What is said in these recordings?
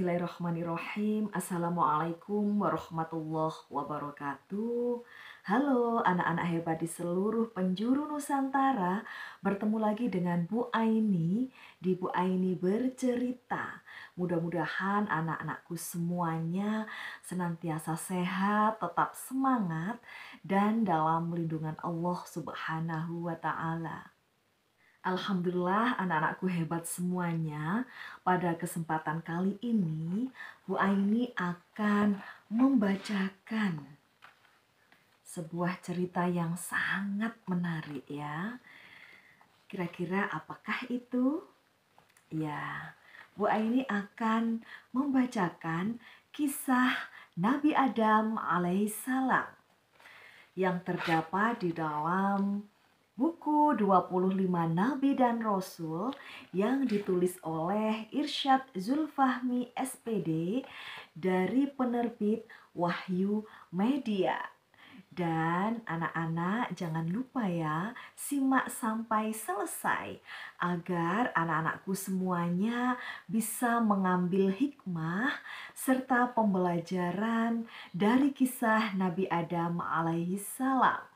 Bismillahirrahmanirrahim. Assalamualaikum warahmatullahi wabarakatuh. Halo anak-anak hebat di seluruh penjuru Nusantara. Bertemu lagi dengan Bu Aini di Bu Aini Bercerita. Mudah-mudahan anak-anakku semuanya senantiasa sehat, tetap semangat, dan dalam lindungan Allah Subhanahu wa Ta'ala. Alhamdulillah anak-anakku hebat semuanya. Pada kesempatan kali ini Bu Aini akan membacakan sebuah cerita yang sangat menarik ya. Kira-kira apakah itu? Ya, Bu Aini akan membacakan kisah Nabi Adam alaihissalam yang terdapat di dalam buku 25 Nabi dan Rasul yang ditulis oleh Irsyad Zulfahmi SPD dari penerbit Wahyu Media. Dan anak-anak jangan lupa ya, simak sampai selesai agar anak-anakku semuanya bisa mengambil hikmah serta pembelajaran dari kisah Nabi Adam alaihissalam.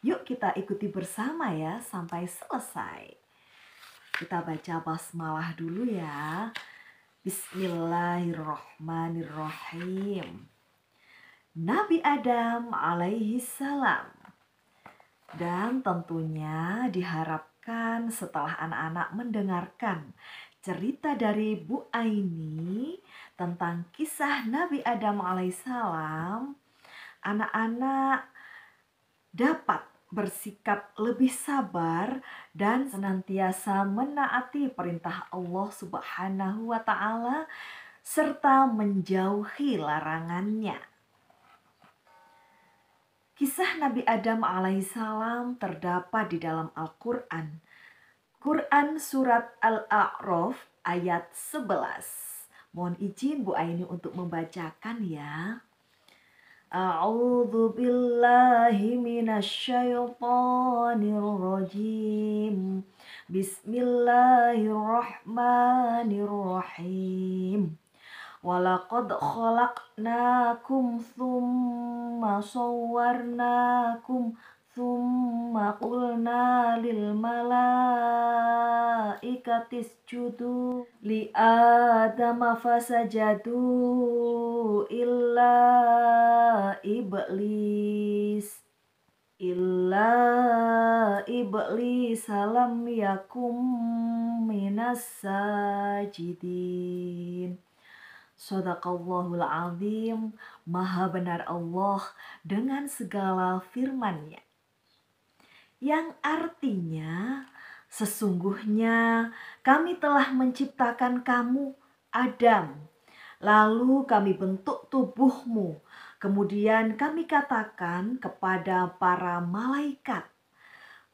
Yuk kita ikuti bersama ya sampai selesai. Kita baca basmalah dulu ya. Bismillahirrahmanirrahim. Nabi Adam alaihissalam. Dan tentunya diharapkan setelah anak-anak mendengarkan cerita dari Bu Aini tentang kisah Nabi Adam alaihissalam, anak-anak dapat bersikap lebih sabar dan senantiasa menaati perintah Allah Subhanahu wa Ta'ala serta menjauhi larangannya. Kisah Nabi Adam alaihissalam terdapat di dalam Al-Quran. Quran surat Al-A'raf ayat 11. Mohon izin Bu Aini untuk membacakan ya. A'udzu billahi minasyaitonir rajim. Bismillahirrahmanirrahim. Walaqad khalaqnakum tsumma sawwarnakum tsumma qulna lil malaikati isjudu li adama fasajadu illa iblis lam yakum minas sajidin. Shadaqallahul azim. Maha benar Allah dengan segala firman-Nya, yang artinya sesungguhnya kami telah menciptakan kamu Adam, lalu kami bentuk tubuhmu. Kemudian kami katakan kepada para malaikat,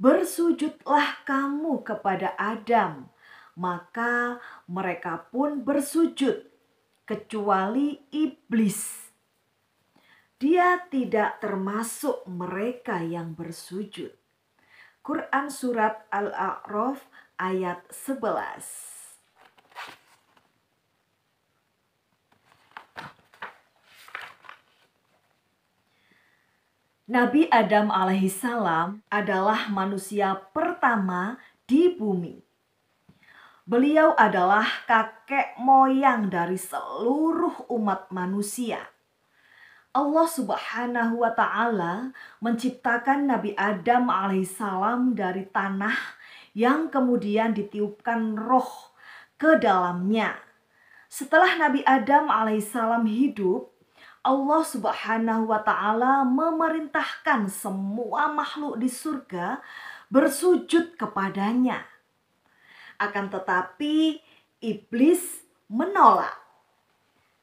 bersujudlah kamu kepada Adam. Maka mereka pun bersujud, kecuali iblis. Dia tidak termasuk mereka yang bersujud. Quran surat Al-A'raf ayat 11. Nabi Adam alaihissalam adalah manusia pertama di bumi. Beliau adalah kakek moyang dari seluruh umat manusia. Allah Subhanahu wa Ta'ala menciptakan Nabi Adam alaihissalam dari tanah yang kemudian ditiupkan roh ke dalamnya. Setelah Nabi Adam alaihissalam hidup, Allah Subhanahu wa Ta'ala memerintahkan semua makhluk di surga bersujud kepadanya. Akan tetapi iblis menolak.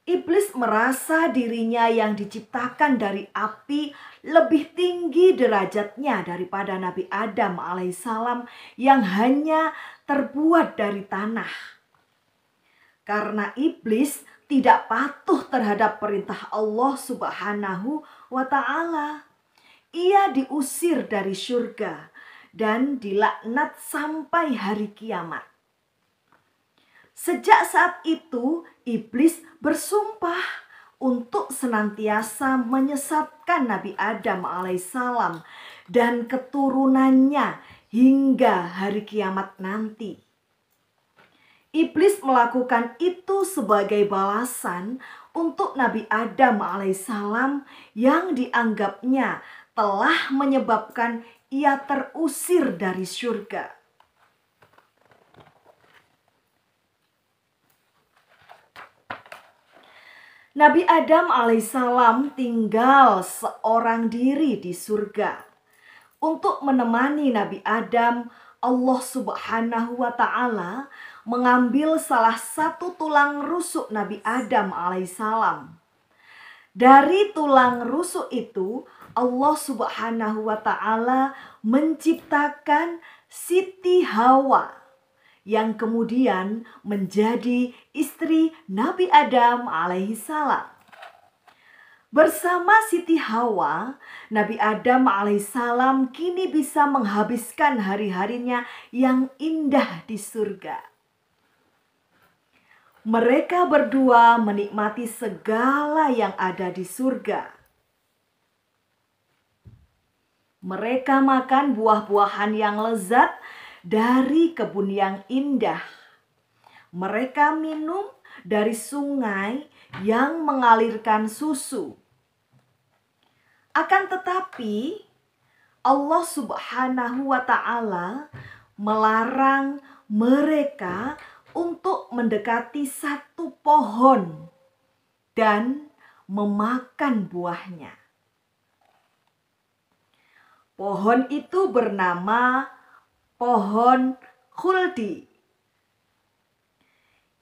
Iblis merasa dirinya yang diciptakan dari api lebih tinggi derajatnya daripada Nabi Adam alaihissalam yang hanya terbuat dari tanah. Karena iblis tidak patuh terhadap perintah Allah Subhanahu wa Ta'ala, ia diusir dari surga dan dilaknat sampai hari kiamat. Sejak saat itu, Iblis bersumpah untuk senantiasa menyesatkan Nabi Adam alaihissalam dan keturunannya hingga hari kiamat nanti. Iblis melakukan itu sebagai balasan untuk Nabi Adam alaihissalam yang dianggapnya telah menyebabkan ia terusir dari surga. Nabi Adam alaihissalam tinggal seorang diri di surga. Untuk menemani Nabi Adam, Allah Subhanahu wa Ta'ala mengambil salah satu tulang rusuk Nabi Adam alaihissalam. Dari tulang rusuk itu, Allah Subhanahu wa Ta'ala menciptakan Siti Hawa yang kemudian menjadi istri Nabi Adam alaihissalam. Bersama Siti Hawa, Nabi Adam alaihissalam kini bisa menghabiskan hari-harinya yang indah di surga. Mereka berdua menikmati segala yang ada di surga. Mereka makan buah-buahan yang lezat dari kebun yang indah. Mereka minum dari sungai yang mengalirkan susu. Akan tetapi Allah Subhanahu wa Ta'ala melarang mereka untuk mendekati satu pohon dan memakan buahnya. Pohon itu bernama pohon khuldi.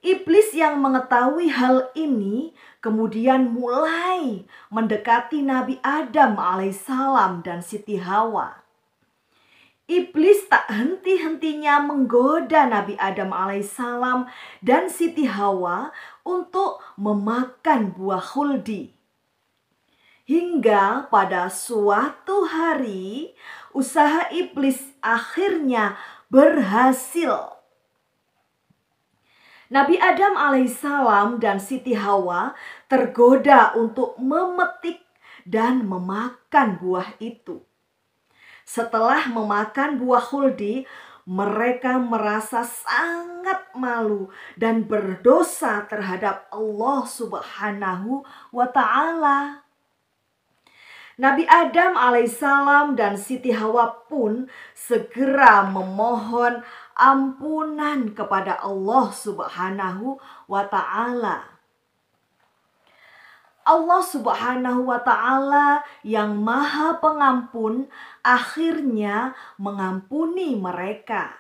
Iblis yang mengetahui hal ini kemudian mulai mendekati Nabi Adam alaihissalam dan Siti Hawa. Iblis tak henti-hentinya menggoda Nabi Adam alaihissalam dan Siti Hawa untuk memakan buah khuldi. Hingga pada suatu hari usaha iblis akhirnya berhasil. Nabi Adam alaihissalam dan Siti Hawa tergoda untuk memetik dan memakan buah itu. Setelah memakan buah khuldi, mereka merasa sangat malu dan berdosa terhadap Allah Subhanahu wa Ta'ala. Nabi Adam alaihissalam dan Siti Hawa pun segera memohon ampunan kepada Allah Subhanahu wa Ta'ala. Allah Subhanahu wa Ta'ala yang Maha Pengampun akhirnya mengampuni mereka.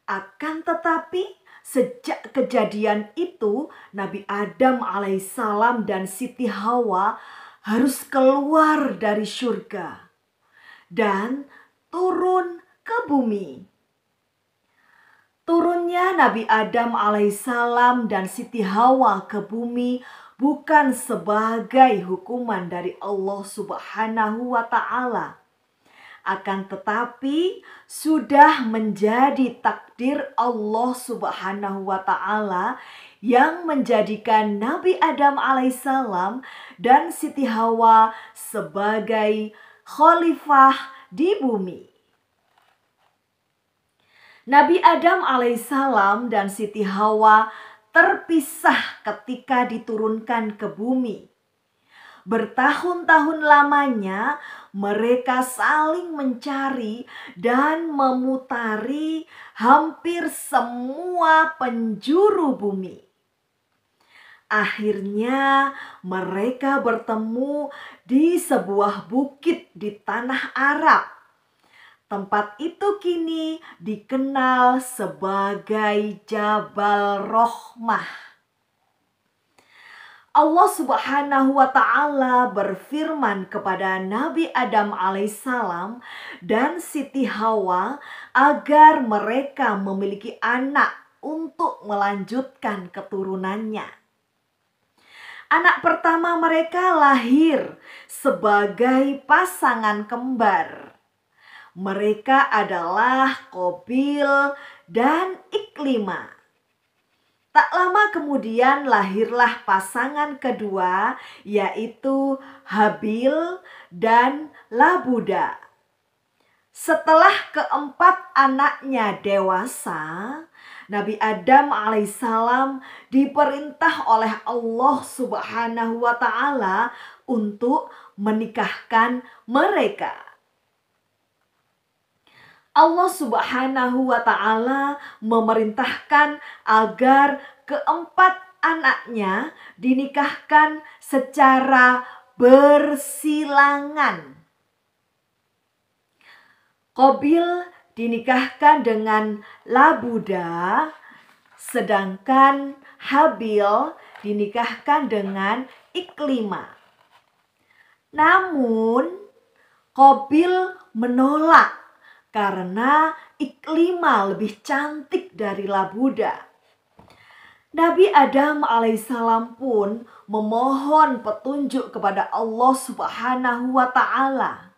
Akan tetapi sejak kejadian itu Nabi Adam alaihissalam dan Siti Hawa harus keluar dari surga dan turun ke bumi. Turunnya Nabi Adam alaihissalam dan Siti Hawa ke bumi bukan sebagai hukuman dari Allah Subhanahu wa Ta'ala. Akan tetapi sudah menjadi takdir Allah Subhanahu wa Ta'ala yang menjadikan Nabi Adam alaihissalam dan Siti Hawa sebagai khalifah di bumi. Nabi Adam alaihissalam dan Siti Hawa terpisah ketika diturunkan ke bumi. Bertahun-tahun lamanya mereka saling mencari dan memutari hampir semua penjuru bumi. Akhirnya mereka bertemu di sebuah bukit di tanah Arab. Tempat itu kini dikenal sebagai Jabal Rohmah. Allah Subhanahu wa Ta'ala berfirman kepada Nabi Adam alaihissalam dan Siti Hawa agar mereka memiliki anak untuk melanjutkan keturunannya. Anak pertama mereka lahir sebagai pasangan kembar. Mereka adalah Qabil dan Iklimah. Tak lama kemudian lahirlah pasangan kedua, yaitu Habil dan Labuda. Setelah keempat anaknya dewasa, Nabi Adam alaihissalam diperintah oleh Allah Subhanahu wa ta'ala untuk menikahkan mereka. Allah Subhanahu wa ta'ala memerintahkan agar keempat anaknya dinikahkan secara bersilangan. Qabil dinikahkan dengan Labuda, sedangkan Habil dinikahkan dengan Iklimah. Namun Qabil menolak karena Iklimah lebih cantik dari Labuda. Nabi Adam alaihissalam pun memohon petunjuk kepada Allah Subhanahu wa ta'ala.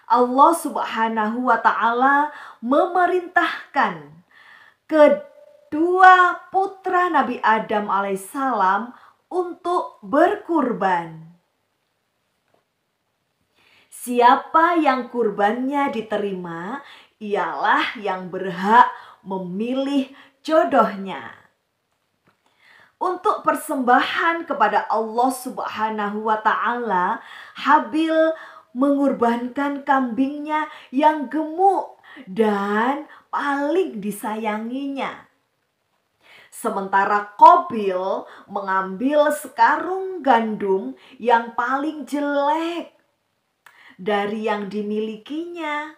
Allah Subhanahu wa ta'ala memerintahkan kedua putra Nabi Adam alaihissalam untuk berkurban. Siapa yang kurbannya diterima, ialah yang berhak memilih jodohnya. Untuk persembahan kepada Allah Subhanahu wa ta'ala, Habil mengorbankan kambingnya yang gemuk dan paling disayanginya. Sementara Qabil mengambil sekarung gandum yang paling jelek dari yang dimilikinya.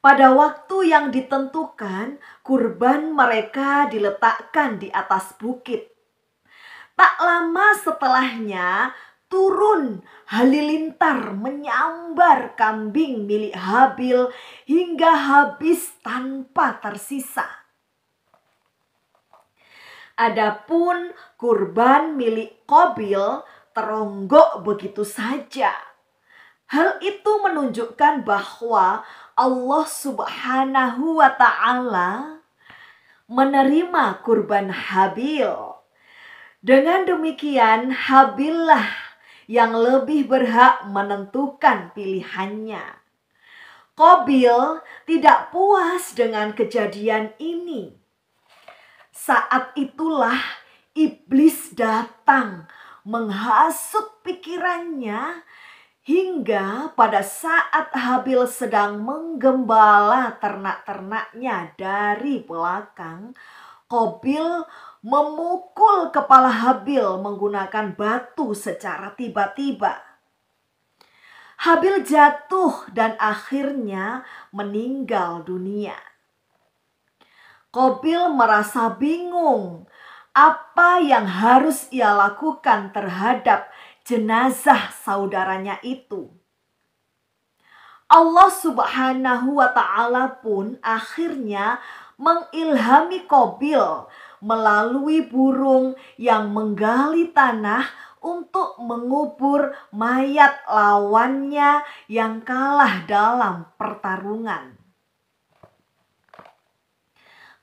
Pada waktu yang ditentukan, kurban mereka diletakkan di atas bukit. Tak lama setelahnya, turun halilintar menyambar kambing milik Habil hingga habis tanpa tersisa. Adapun kurban milik Qabil teronggok begitu saja. Hal itu menunjukkan bahwa Allah Subhanahu wa ta'ala menerima kurban Habil. Dengan demikian, Habillah yang lebih berhak menentukan pilihannya. Qabil tidak puas dengan kejadian ini. Saat itulah iblis datang menghasut pikirannya, hingga pada saat Habil sedang menggembala ternak-ternaknya dari belakang, Qabil memukul kepala Habil menggunakan batu secara tiba-tiba. Habil jatuh dan akhirnya meninggal dunia. Qabil merasa bingung apa yang harus ia lakukan terhadap jenazah saudaranya itu. Allah Subhanahu wa ta'ala pun akhirnya mengilhami Qabil melalui burung yang menggali tanah untuk mengubur mayat lawannya yang kalah dalam pertarungan.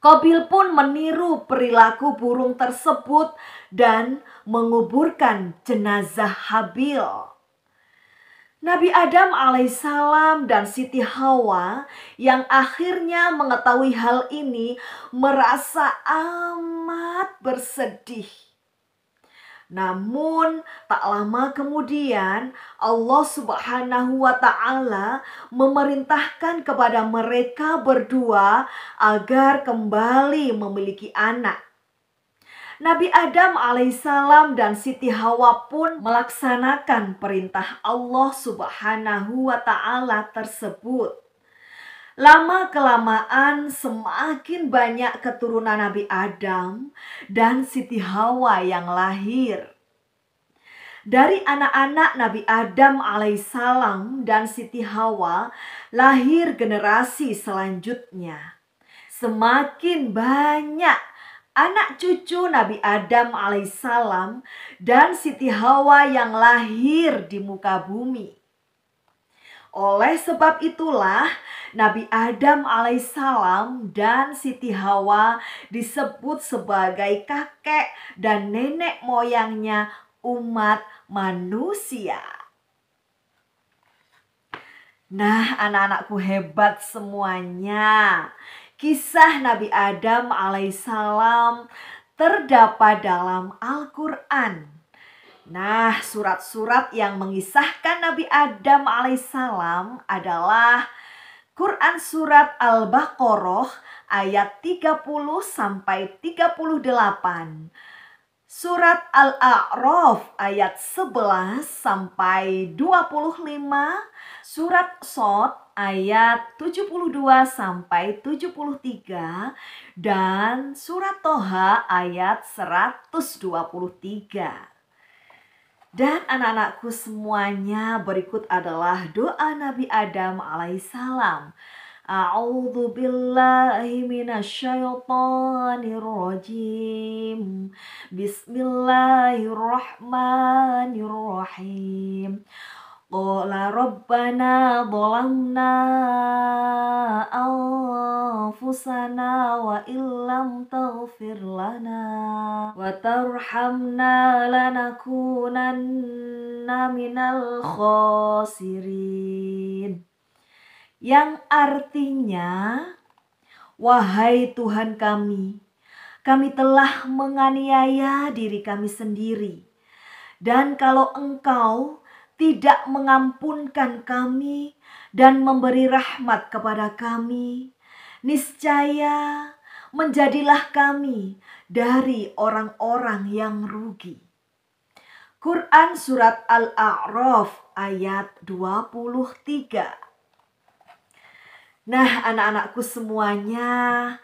Qabil pun meniru perilaku burung tersebut dan menguburkan jenazah Habil. Nabi Adam alaihissalam dan Siti Hawa yang akhirnya mengetahui hal ini merasa amat bersedih. Namun tak lama kemudian Allah Subhanahu wa ta'ala memerintahkan kepada mereka berdua agar kembali memiliki anak. Nabi Adam alaihissalam dan Siti Hawa pun melaksanakan perintah Allah Subhanahu wa ta'ala tersebut. Lama-kelamaan semakin banyak keturunan Nabi Adam dan Siti Hawa yang lahir. Dari anak-anak Nabi Adam alaihissalam dan Siti Hawa lahir generasi selanjutnya. Semakin banyak anak cucu Nabi Adam alaihissalam dan Siti Hawa yang lahir di muka bumi. Oleh sebab itulah Nabi Adam alaihissalam dan Siti Hawa disebut sebagai kakek dan nenek moyangnya umat manusia. Nah, anak-anakku hebat semuanya. Kisah Nabi Adam alaihissalam terdapat dalam Al-Quran. Nah, surat-surat yang mengisahkan Nabi Adam alaihissalam adalah Quran surat Al-Baqarah ayat 30 sampai 38. Surat Al-A'raf ayat 11 sampai 25. Surat Shad ayat 72 sampai 73 dan surat Toha ayat 123. Dan anak-anakku semuanya, berikut adalah doa Nabi Adam alaihissalam. A'udzu billahi minasyaitonir rajim. Bismillahirrahmanirrahim. Qala rabbana dhalamna anfusana wa illam taghfir lana wa tarhamna lanakunanna minal khasirin. Yang artinya, wahai Tuhan kami telah menganiaya diri kami sendiri. Dan kalau Engkau tidak mengampunkan kami dan memberi rahmat kepada kami, niscaya menjadilah kami dari orang-orang yang rugi. Quran surat Al-A'raf ayat 23. Nah, anak-anakku semuanya,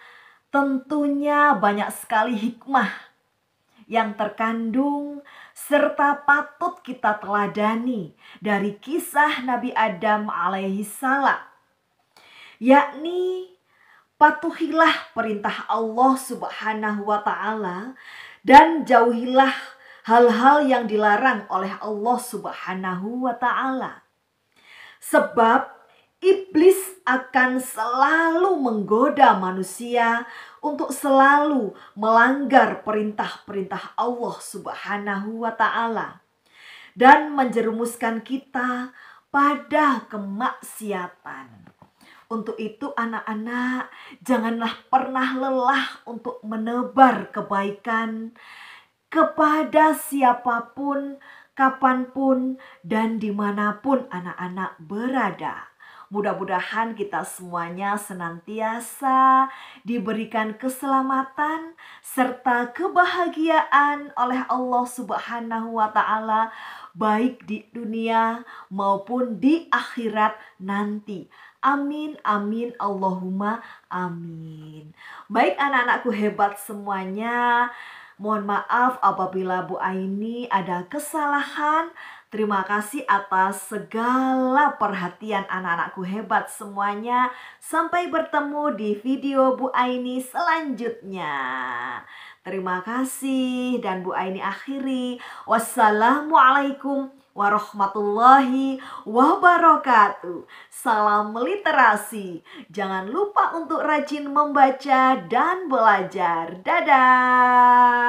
tentunya banyak sekali hikmah yang terkandung serta patut kita teladani dari kisah Nabi Adam alaihissalam, yakni patuhilah perintah Allah Subhanahu wa ta'ala dan jauhilah hal-hal yang dilarang oleh Allah Subhanahu wa ta'ala. Sebab iblis akan selalu menggoda manusia untuk selalu melanggar perintah-perintah Allah Subhanahu wa ta'ala dan menjerumuskan kita pada kemaksiatan. Untuk itu anak-anak, janganlah pernah lelah untuk menebar kebaikan kepada siapapun, kapanpun, dan dimanapun anak-anak berada. Mudah-mudahan kita semuanya senantiasa diberikan keselamatan serta kebahagiaan oleh Allah Subhanahu wa ta'ala, baik di dunia maupun di akhirat nanti. Amin, amin, Allahumma amin. Baik anak-anakku hebat semuanya, mohon maaf apabila Bu Aini ada kesalahan. Terima kasih atas segala perhatian anak-anakku hebat semuanya. Sampai bertemu di video Bu Aini selanjutnya. Terima kasih dan Bu Aini akhiri. Wassalamualaikum warahmatullahi wabarakatuh. Salam literasi. Jangan lupa untuk rajin membaca dan belajar. Dadah.